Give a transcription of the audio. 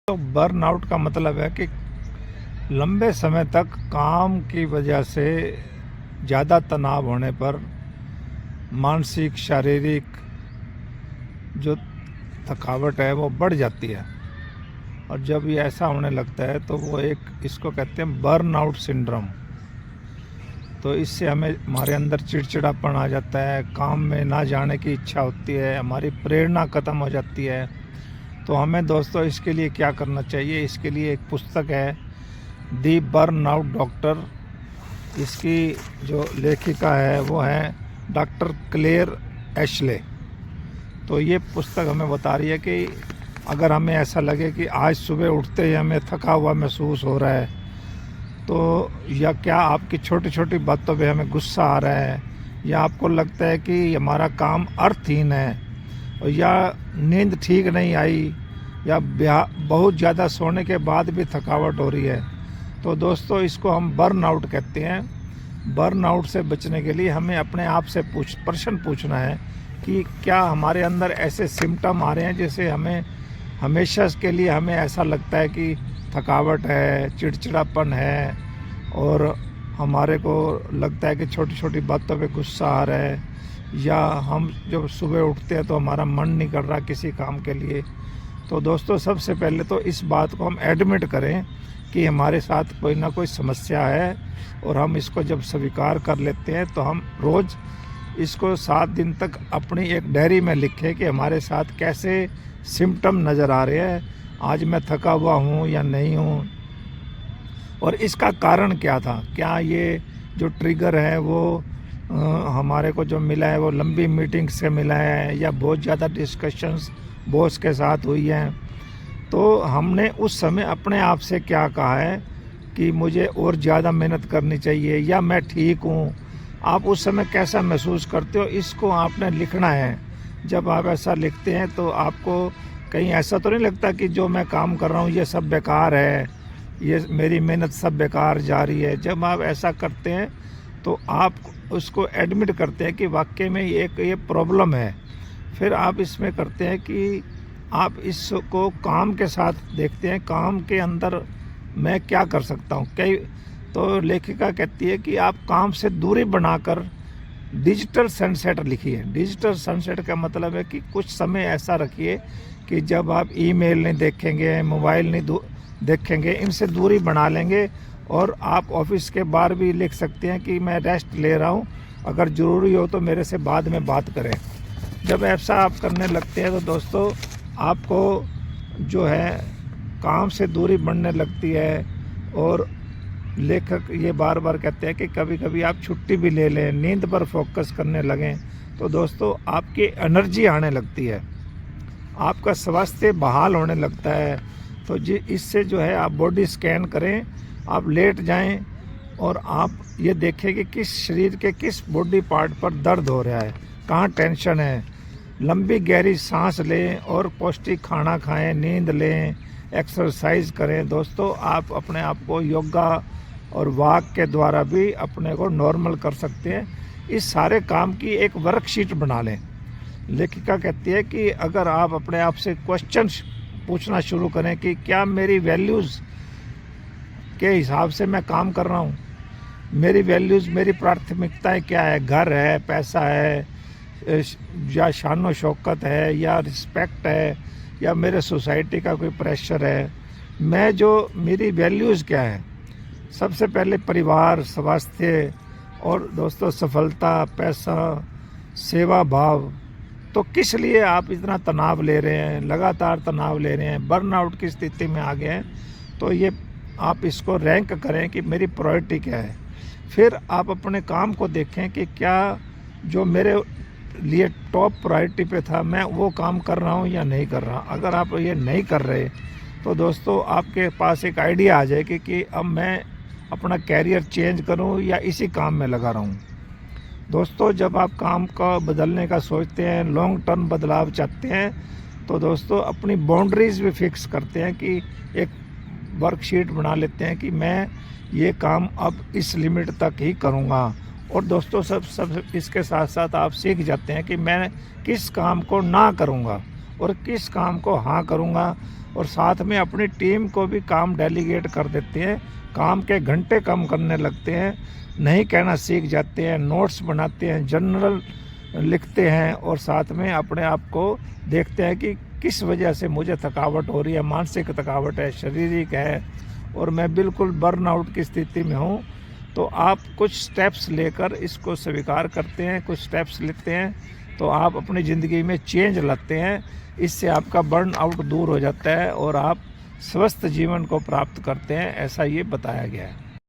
तो बर्नआउट का मतलब है कि लंबे समय तक काम की वजह से ज़्यादा तनाव होने पर मानसिक शारीरिक जो थकावट है वो बढ़ जाती है। और जब ये ऐसा होने लगता है तो वो इसको कहते हैं बर्नआउट सिंड्रोम। तो इससे हमारे अंदर चिड़चिड़ापन आ जाता है, काम में ना जाने की इच्छा होती है, हमारी प्रेरणा ख़त्म हो जाती है। तो हमें दोस्तों इसके लिए क्या करना चाहिए, इसके लिए एक पुस्तक है दी बर्नआउट डॉक्टर। इसकी जो लेखिका है वो है डॉक्टर क्लेयर एशले। तो ये पुस्तक हमें बता रही है कि अगर हमें ऐसा लगे कि आज सुबह उठते ही हमें थका हुआ महसूस हो रहा है, तो या क्या आपकी छोटी छोटी बातों पे हमें गुस्सा आ रहा है, या आपको लगता है कि हमारा काम अर्थहीन है, या नींद ठीक नहीं आई, या बहुत ज़्यादा सोने के बाद भी थकावट हो रही है, तो दोस्तों इसको हम बर्नआउट कहते हैं। बर्नआउट से बचने के लिए हमें अपने आप से प्रश्न पूछना है कि क्या हमारे अंदर ऐसे सिम्टम आ रहे हैं जैसे हमें हमेशा के लिए हमें ऐसा लगता है कि थकावट है, चिड़चिड़ापन है, और हमारे को लगता है कि छोटी छोटी बातों पे गुस्सा आ रहा है, या हम जब सुबह उठते हैं तो हमारा मन नहीं कर रहा किसी काम के लिए। तो दोस्तों सबसे पहले तो इस बात को हम एडमिट करें कि हमारे साथ कोई ना कोई समस्या है, और हम इसको जब स्वीकार कर लेते हैं तो हम रोज़ इसको 7 दिन तक अपनी एक डायरी में लिखें कि हमारे साथ कैसे सिम्टम नज़र आ रहे हैं, आज मैं थका हुआ हूँ या नहीं हूँ, और इसका कारण क्या था। क्या ये जो ट्रिगर है वो हमारे को जो मिला है वो लंबी मीटिंग से मिला है, या बहुत ज़्यादा डिस्कशंस बॉस के साथ हुई हैं। तो हमने उस समय अपने आप से क्या कहा है कि मुझे और ज़्यादा मेहनत करनी चाहिए, या मैं ठीक हूँ। आप उस समय कैसा महसूस करते हो, इसको आपने लिखना है। जब आप ऐसा लिखते हैं तो आपको कहीं ऐसा तो नहीं लगता कि जो मैं काम कर रहा हूँ ये सब बेकार है, ये मेरी मेहनत सब बेकार जा रही है। जब आप ऐसा करते हैं तो आप उसको एडमिट करते हैं कि वाकई में ये प्रॉब्लम है। फिर आप इसमें करते हैं कि आप इसको काम के साथ देखते हैं, काम के अंदर मैं क्या कर सकता हूँ। तो लेखिका कहती है कि आप काम से दूरी बनाकर डिजिटल सनसेट लिखिए। डिजिटल सनसेट का मतलब है कि कुछ समय ऐसा रखिए कि जब आप ईमेल नहीं देखेंगे, मोबाइल नहीं देखेंगे, इनसे दूरी बना लेंगे। और आप ऑफिस के बाहर भी लिख सकते हैं कि मैं रेस्ट ले रहा हूँ, अगर ज़रूरी हो तो मेरे से बाद में बात करें। जब ऐसा आप करने लगते हैं तो दोस्तों आपको जो है काम से दूरी बढ़ने लगती है। और लेखक ये बार बार कहते हैं कि कभी कभी आप छुट्टी भी ले लें, नींद पर फोकस करने लगें, तो दोस्तों आपकी एनर्जी आने लगती है, आपका स्वास्थ्य बहाल होने लगता है। तो इससे जो है आप बॉडी स्कैन करें, आप लेट जाएं और आप ये देखें कि किस शरीर के किस बॉडी पार्ट पर दर्द हो रहा है, कहाँ टेंशन है। लंबी गहरी सांस लें और पौष्टिक खाना खाएं, नींद लें, एक्सरसाइज करें। दोस्तों आप अपने आप को योगा और वॉक के द्वारा भी अपने को नॉर्मल कर सकते हैं। इस सारे काम की एक वर्कशीट बना लें। लेखिका कहती है कि अगर आप अपने आप से क्वेश्चन पूछना शुरू करें कि क्या मेरी वैल्यूज़ के हिसाब से मैं काम कर रहा हूँ, मेरी वैल्यूज़, मेरी प्राथमिकताएं क्या है, घर है, पैसा है, या शान शौकत है, या रिस्पेक्ट है, या मेरे सोसाइटी का कोई प्रेशर है। मैं जो मेरी वैल्यूज़ क्या है, सबसे पहले परिवार, स्वास्थ्य, और दोस्तों सफलता, पैसा, सेवा भाव। तो किस लिए आप इतना तनाव ले रहे हैं, लगातार तनाव ले रहे हैं, बर्नआउट की स्थिति में आ गए हैं, तो ये आप इसको रैंक करें कि मेरी प्रायोरिटी क्या है। फिर आप अपने काम को देखें कि क्या जो मेरे लिए टॉप प्रायोरिटी पे था मैं वो काम कर रहा हूँ या नहीं कर रहा। अगर आप ये नहीं कर रहे तो दोस्तों आपके पास एक आइडिया आ जाएगी कि अब मैं अपना कैरियर चेंज करूँ या इसी काम में लगा रहूँ। दोस्तों जब आप काम का बदलने का सोचते हैं, लॉन्ग टर्म बदलाव चाहते हैं, तो दोस्तों अपनी बाउंड्रीज भी फिक्स करते हैं कि एक वर्कशीट बना लेते हैं कि मैं ये काम अब इस लिमिट तक ही करूँगा। और दोस्तों सब इसके साथ साथ आप सीख जाते हैं कि मैं किस काम को ना करूँगा, और किस काम को हाँ करूँगा, और साथ में अपनी टीम को भी काम डेलीगेट कर देते हैं, काम के घंटे कम करने लगते हैं, नहीं कहना सीख जाते हैं, नोट्स बनाते हैं, जर्नल लिखते हैं, और साथ में अपने आप को देखते हैं कि किस वजह से मुझे थकावट हो रही है, मानसिक थकावट है, शारीरिक है, और मैं बिल्कुल बर्नआउट की स्थिति में हूँ। तो आप कुछ स्टेप्स लेकर इसको स्वीकार करते हैं, कुछ स्टेप्स लेते हैं, तो आप अपनी ज़िंदगी में चेंज लाते हैं। इससे आपका बर्नआउट दूर हो जाता है और आप स्वस्थ जीवन को प्राप्त करते हैं, ऐसा ये बताया गया है।